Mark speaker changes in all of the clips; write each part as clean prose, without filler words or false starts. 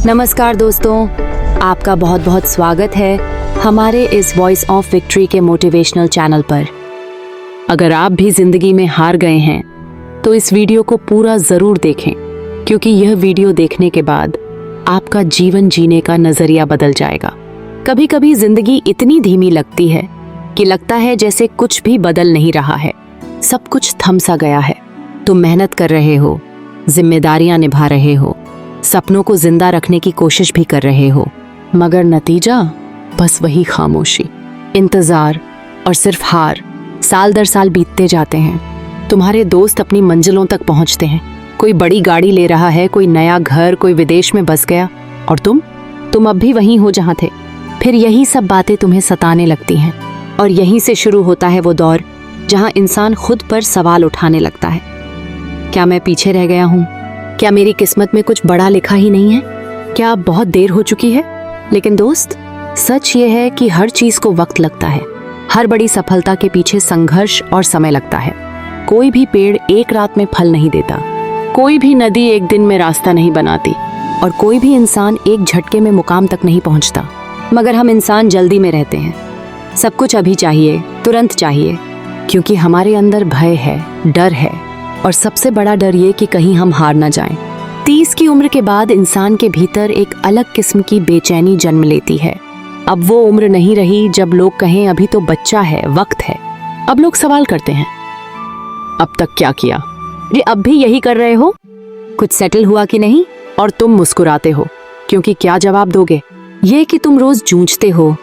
Speaker 1: नमस्कार दोस्तों, आपका बहुत बहुत स्वागत है हमारे इस वॉइस ऑफ विक्ट्री के मोटिवेशनल चैनल पर। अगर आप भी जिंदगी में हार गए हैं तो इस वीडियो को पूरा ज़रूर देखें, क्योंकि यह वीडियो देखने के बाद आपका जीवन जीने का नज़रिया बदल जाएगा। कभी कभी जिंदगी इतनी धीमी लगती है कि लगता है जैसे कुछ भी बदल नहीं रहा है, सब कुछ थम सा गया है। तुम मेहनत कर रहे हो, जिम्मेदारियां निभा रहे हो, सपनों को जिंदा रखने की कोशिश भी कर रहे हो, मगर नतीजा बस वही खामोशी, इंतजार और सिर्फ हार। साल दर साल बीतते जाते हैं। तुम्हारे दोस्त अपनी मंजिलों तक पहुंचते हैं, कोई बड़ी गाड़ी ले रहा है, कोई नया घर, कोई विदेश में बस गया, और तुम अब भी वहीं हो जहां थे। फिर यही सब बातें तुम्हें सताने लगती हैं, और यहीं से शुरू होता है वो दौर जहां इंसान खुद पर सवाल उठाने लगता है। क्या मैं पीछे रह गया हूं? क्या मेरी किस्मत में कुछ बड़ा लिखा ही नहीं है? क्या अब बहुत देर हो चुकी है? लेकिन दोस्त, सच ये है कि हर चीज को वक्त लगता है। हर बड़ी सफलता के पीछे संघर्ष और समय लगता है। कोई भी पेड़ एक रात में फल नहीं देता, कोई भी नदी एक दिन में रास्ता नहीं बनाती, और कोई भी इंसान एक झटके में मुकाम तक नहीं पहुंचता। मगर हम इंसान जल्दी में रहते हैं। सब कुछ अभी चाहिए, तुरंत चाहिए, क्योंकि हमारे अंदर भय है, डर है, और सबसे बड़ा डर ये कि कहीं हम हार ना जाएं। 30 की उम्र के बाद इंसान के भीतर एक अलग किस्म की बेचैनी जन्म लेती है। अब वो उम्र नहीं रही जब लोग कहें अभी तो बच्चा है, वक्त है। अब लोग सवाल करते हैं, अब तक क्या किया? ये अब भी यही कर रहे हो? कुछ सेटल हुआ कि नहीं? और तुम मुस्कुराते हो, क्योंकि क्या जवाब दोगे? ये कि तुम रोज जूझते हो,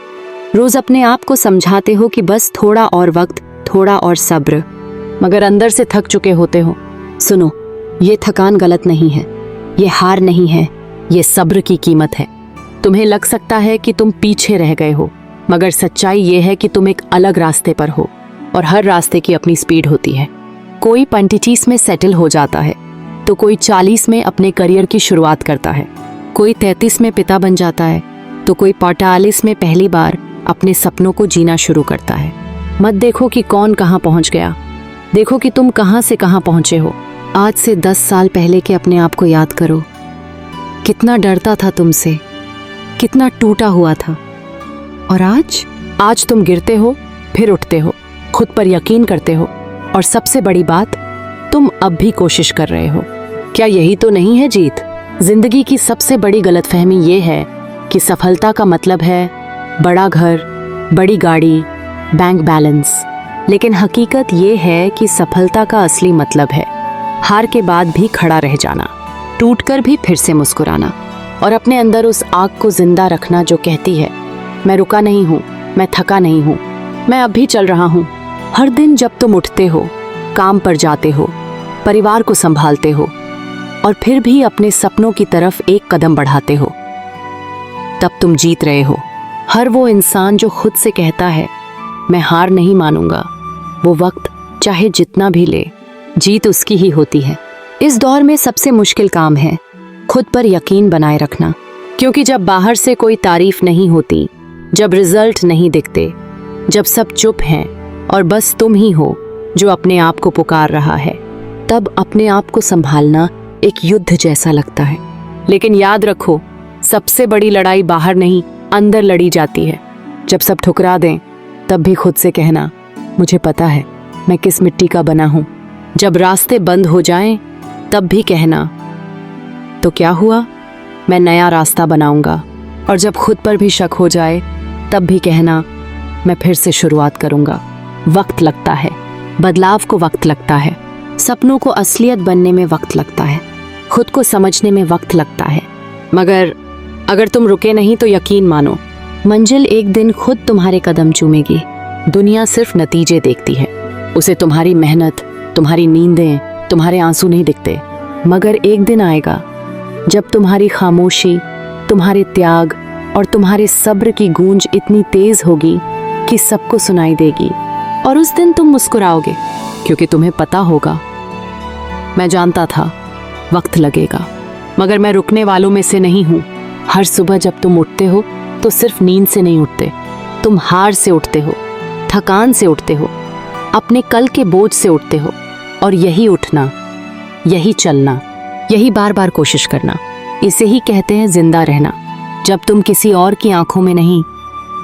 Speaker 1: रोज अपने आप को समझाते हो कि बस थोड़ा और वक्त, थोड़ा और सब्र, मगर अंदर से थक चुके होते हो। सुनो, ये थकान गलत नहीं है, ये हार नहीं है, ये सब्र की कीमत है। तुम्हें लग सकता है कि तुम पीछे रह गए हो, मगर सच्चाई ये है कि तुम एक अलग रास्ते पर हो, और हर रास्ते की अपनी स्पीड होती है। कोई 25 में सेटल हो जाता है, तो कोई 40 में अपने करियर की शुरुआत करता है, कोई 33 में पिता बन जाता है, तो कोई 45 में पहली बार अपने सपनों को जीना शुरू करता है। मत देखो कि कौन कहाँ पहुँच गया, देखो कि तुम कहां से कहां पहुंचे हो। आज से 10 साल पहले के अपने आप को याद करो। कितना डरता था तुमसे, कितना टूटा हुआ था, और आज तुम गिरते हो, फिर उठते हो, खुद पर यकीन करते हो, और सबसे बड़ी बात, तुम अब भी कोशिश कर रहे हो। क्या यही तो नहीं है जीत? जिंदगी की सबसे बड़ी गलतफहमी ये है कि सफलता का मतलब है बड़ा घर, बड़ी गाड़ी, बैंक बैलेंस। लेकिन हकीकत ये है कि सफलता का असली मतलब है हार के बाद भी खड़ा रह जाना, टूटकर भी फिर से मुस्कुराना, और अपने अंदर उस आग को जिंदा रखना जो कहती है, मैं रुका नहीं हूँ, मैं थका नहीं हूँ, मैं अब भी चल रहा हूँ। हर दिन जब तुम उठते हो, काम पर जाते हो, परिवार को संभालते हो, और फिर भी अपने सपनों की तरफ एक कदम बढ़ाते हो, तब तुम जीत रहे हो। हर वो इंसान जो खुद से कहता है मैं हार नहीं मानूंगा, वो वक्त चाहे जितना भी ले, जीत उसकी ही होती है। इस दौर में सबसे मुश्किल काम है खुद पर यकीन बनाए रखना, क्योंकि जब बाहर से कोई तारीफ नहीं होती, जब रिजल्ट नहीं दिखते, जब सब चुप हैं और बस तुम ही हो जो अपने आप को पुकार रहा है, तब अपने आप को संभालना एक युद्ध जैसा लगता है। लेकिन याद रखो, सबसे बड़ी लड़ाई बाहर नहीं, अंदर लड़ी जाती है। जब सब ठुकरा दें, तब भी खुद से कहना, मुझे पता है मैं किस मिट्टी का बना हूं। जब रास्ते बंद हो जाएं, तब भी कहना, तो क्या हुआ, मैं नया रास्ता बनाऊंगा। और जब खुद पर भी शक हो जाए, तब भी कहना, मैं फिर से शुरुआत करूंगा। वक्त लगता है, बदलाव को वक्त लगता है, सपनों को असलियत बनने में वक्त लगता है, खुद को समझने में वक्त लगता है। मगर अगर तुम रुके नहीं तो यकीन मानो, मंजिल एक दिन खुद तुम्हारे कदम चूमेगी। दुनिया सिर्फ नतीजे देखती है, उसे तुम्हारी मेहनत, तुम्हारी नींदें, तुम्हारे आंसू नहीं दिखते। मगर एक दिन आएगा जब तुम्हारी खामोशी, तुम्हारे त्याग और तुम्हारे सब्र की गूंज इतनी तेज होगी कि सबको सुनाई देगी, और उस दिन तुम मुस्कुराओगे, क्योंकि तुम्हें पता होगा, मैं जानता था वक्त लगेगा, मगर मैं रुकने वालों में से नहीं हूँ। हर सुबह जब तुम उठते हो तो सिर्फ नींद से नहीं उठते, तुम हार से उठते हो, थकान से उठते हो, अपने कल के बोझ से उठते हो। और यही उठना, यही चलना, यही बार बार कोशिश करना, इसे ही कहते हैं जिंदा रहना, जब तुम किसी और की आंखों में नहीं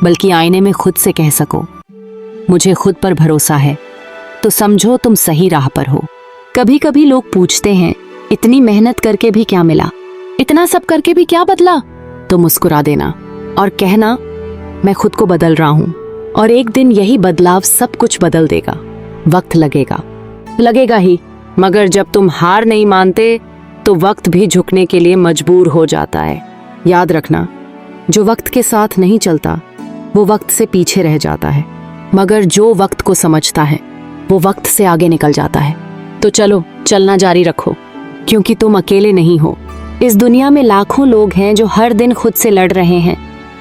Speaker 1: बल्कि आईने में खुद से कह सको, मुझे खुद पर भरोसा है, तो समझो तुम सही राह पर हो। कभी कभी लोग पूछते हैं, इतनी मेहनत करके भी क्या मिला, इतना सब करके भी क्या बदला? तो मुस्कुरा देना और कहना, मैं खुद को बदल रहा हूं और एक दिन यही बदलाव सब कुछ बदल देगा। वक्त लगेगा ही, मगर जब तुम हार नहीं मानते तो वक्त भी झुकने के लिए मजबूर हो जाता है। याद रखना, जो वक्त के साथ नहीं चलता वो वक्त से पीछे रह जाता है, मगर जो वक्त को समझता है वो वक्त से आगे निकल जाता है। तो चलो, चलना जारी रखो, क्योंकि तुम अकेले नहीं हो। इस दुनिया में लाखों लोग हैं जो हर दिन खुद से लड़ रहे हैं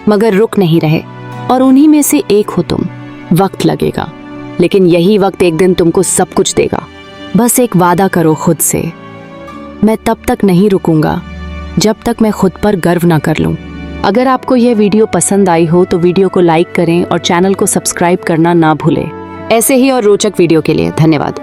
Speaker 1: मगर रुक नहीं रहे, और उन्हीं में से एक हो तुम। वक्त लगेगा, लेकिन यही वक्त एक दिन तुमको सब कुछ देगा। बस एक वादा करो खुद से, मैं तब तक नहीं रुकूंगा जब तक मैं खुद पर गर्व ना कर लूं। अगर आपको यह वीडियो पसंद आई हो तो वीडियो को लाइक करें और चैनल को सब्सक्राइब करना ना भूलें। ऐसे ही और रोचक वीडियो के लिए धन्यवाद।